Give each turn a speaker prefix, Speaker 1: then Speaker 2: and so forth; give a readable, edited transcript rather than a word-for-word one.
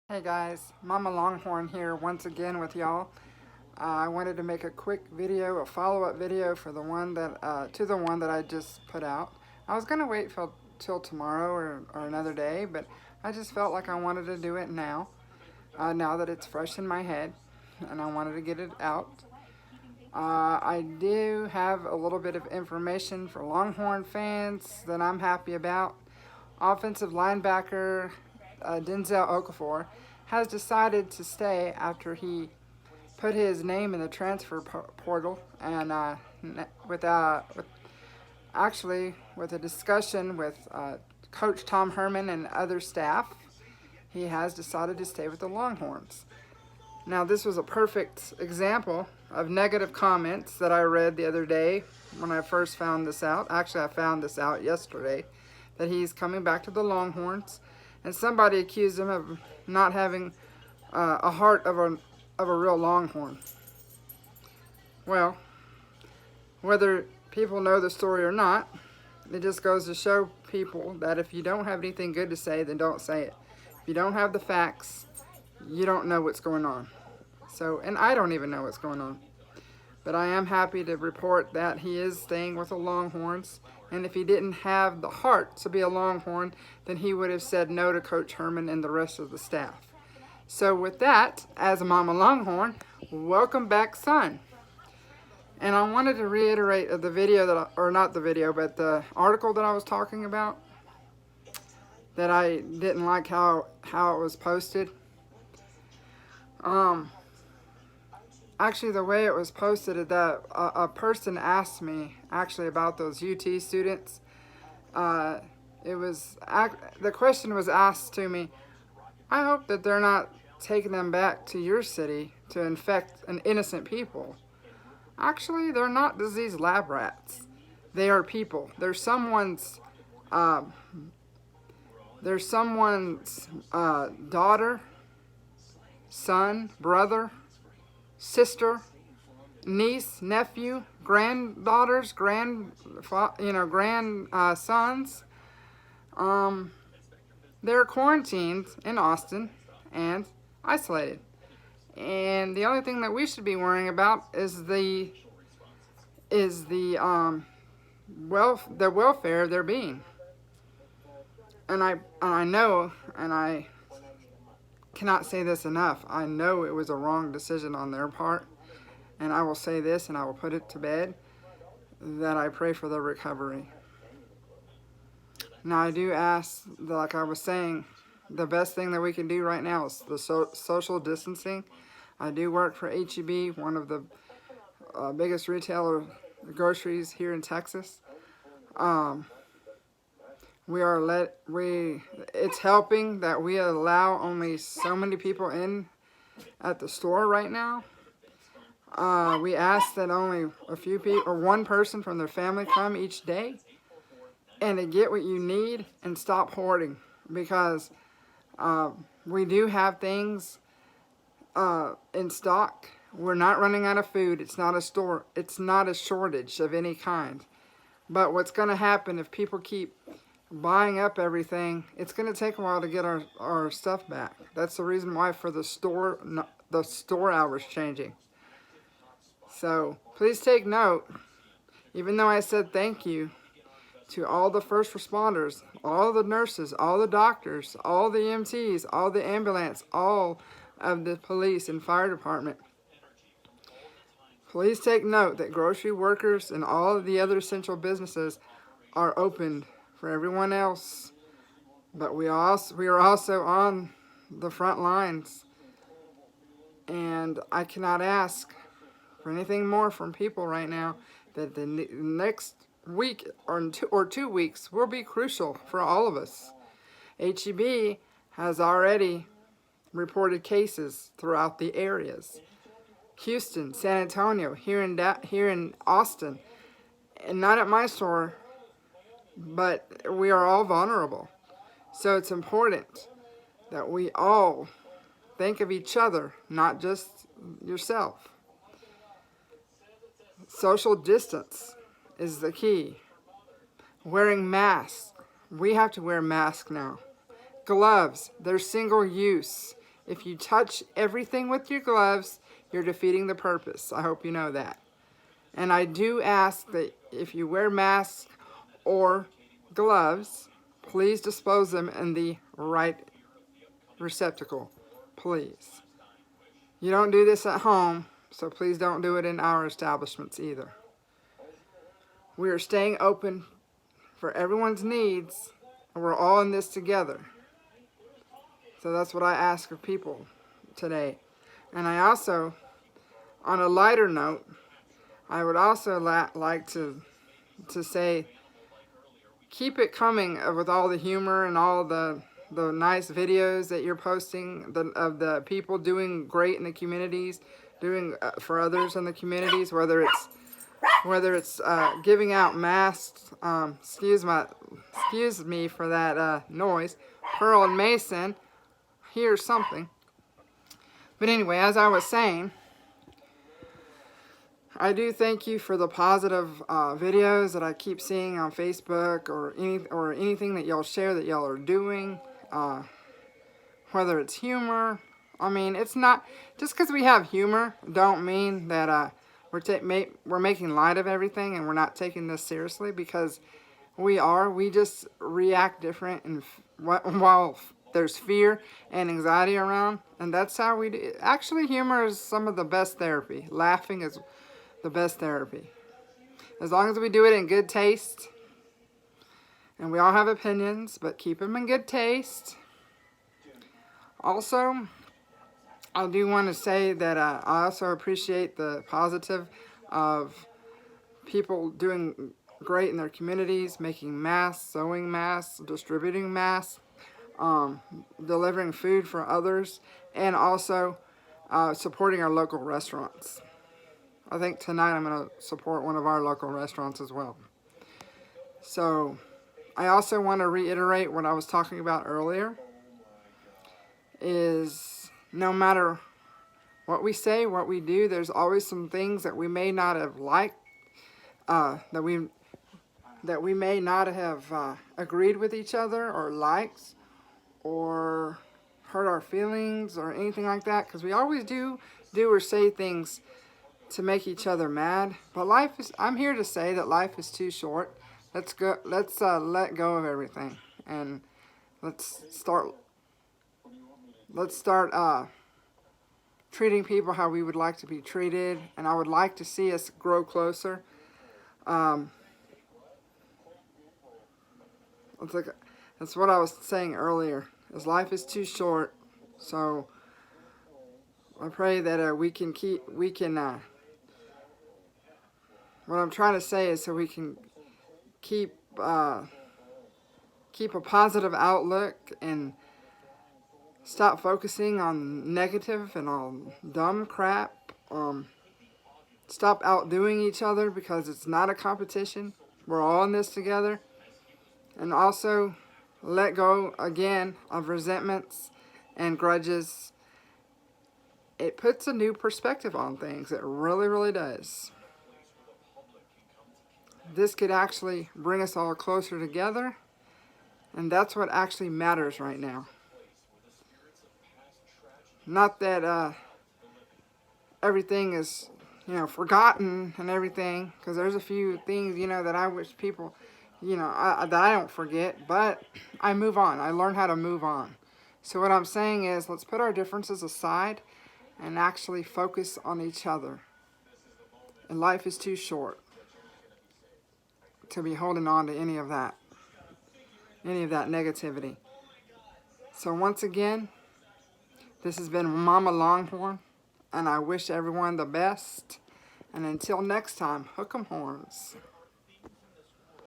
Speaker 1: Hey guys, Mama Longhorn here once again with y'all. I wanted to make a quick video, a follow-up video for the one that to the one that I just put out. I was gonna wait till tomorrow or another day, but I just felt like I wanted to do it now. Now that it's fresh in my head, and I wanted to get it out. I do have a little bit of information for Longhorn fans that I'm happy about. Offensive linebacker Denzel Okafor has decided to stay after he put his name in the transfer portal, and with actually with a discussion with Coach Tom Herman and other staff, he has decided to stay with the Longhorns. Now, this was a perfect example of negative comments that I read the other day when I first found this out. Actually, I found this out yesterday, that he's coming back to the Longhorns, and somebody accused him of not having a heart of a real Longhorn. Well, whether people know the story or not, it just goes to show people that if you don't have anything good to say, then don't say it. If you don't have the facts, you don't know what's going on. So, and I don't even know what's going on. But I am happy to report that he is staying with the Longhorns. And if he didn't have the heart to be a Longhorn, then he would have said no to Coach Herman and the rest of the staff. So with that, as a Mama Longhorn, welcome back, son. And I wanted to reiterate the video or not the video, but the article that I was talking about, that I didn't like how it was posted. Actually, the way it was posted is that a person asked me actually about those UT students. The question was asked to me. I hope that they're not taking them back to your city to infect an innocent people. Actually, they're not disease lab rats. They are people. Uh, they're someone's daughter, son, brother, sister, niece, nephew, granddaughters, grandsons. They're quarantined in Austin and isolated. And the only thing that we should be worrying about is the welfare of their being. And I know, and I cannot say this enough, I know it was a wrong decision on their part. And I will say this, and I will put it to bed, that I pray for their recovery. Now, I do ask, like I was saying, the best thing that we can do right now is the social distancing. I do work for H-E-B, one of the biggest retailer groceries here in Texas. It's helping that we allow only so many people in at the store right now. We ask that only a few people or one person from their family come each day and to get what you need and stop hoarding, because we do have things in stock. We're not running out of food. It's not a shortage of any kind. But what's going to happen if people keep buying up everything, it's going to take a while to get our stuff back. That's the reason why for the store hours changing. So please take note, even though I said thank you to all the first responders, all the nurses, all the doctors, all the EMTs, all the ambulance, all of the police and fire department. Please take note that grocery workers and all of the other essential businesses are open for everyone else. But we are also on the front lines. And I cannot ask for anything more from people right now. That the next week or 2 weeks will be crucial for all of us. H-E-B has already reported cases throughout the areas. Houston, San Antonio, here in Austin, and not at my store, but we are all vulnerable. So it's important that we all think of each other, not just yourself. Social distance is the key. Wearing masks. We have to wear masks now. Gloves, they're single use. If you touch everything with your gloves, you're defeating the purpose. I hope you know that. And I do ask that if you wear masks or gloves, please dispose them in the right receptacle, please. You don't do this at home, so please don't do it in our establishments either. We are staying open for everyone's needs, and we're all in this together. So that's what I ask of people today. And I also, on a lighter note, I would also like to say, keep it coming with all the humor and all the nice videos that you're posting of the people doing great in the communities, doing for others in the communities, whether it's giving out masks. Excuse me for that noise. Pearl and Mason, here's something. But anyway, as I was saying, I do thank you for the positive videos that I keep seeing on Facebook or anything that y'all share that y'all are doing. Whether it's humor, I mean, it's not just because we have humor don't mean that we're making light of everything and we're not taking this seriously, because we just react different, and while there's fear and anxiety around, and that's how we do. Actually, humor is some of the best therapy. Laughing is the best therapy, as long as we do it in good taste. And we all have opinions, but keep them in good taste. Also, I do want to say that I also appreciate the positive of people doing great in their communities, making masks, sewing masks, distributing masks, delivering food for others, and also supporting our local restaurants. I think tonight I'm going to support one of our local restaurants as well. So, I also want to reiterate what I was talking about earlier, is no matter what we say, what we do, there's always some things that we may not have liked, that we may not have agreed with each other or liked or hurt our feelings or anything like that, because we always do or say things to make each other mad. But I'm here to say that life is too short. Let's let go of everything, and let's start treating people how we would like to be treated, and I would like to see us grow closer. That's what I was saying earlier, is life is too short. So I pray that what I'm trying to say is so we can keep a positive outlook and stop focusing on negative and on dumb crap. Stop outdoing each other, because it's not a competition. We're all in this together. And also let go again of resentments and grudges. It puts a new perspective on things. It really, really does. This could actually bring us all closer together, and that's what actually matters right now. Not that everything is, forgotten and everything, because there's a few things, that I wish people, that I don't forget, but I move on. I learn how to move on. So what I'm saying is, let's put our differences aside and actually focus on each other. And life is too short to be holding on to any of that negativity. So once again, this has been Mama Longhorn, and I wish everyone the best. And until next time, hook 'em horns.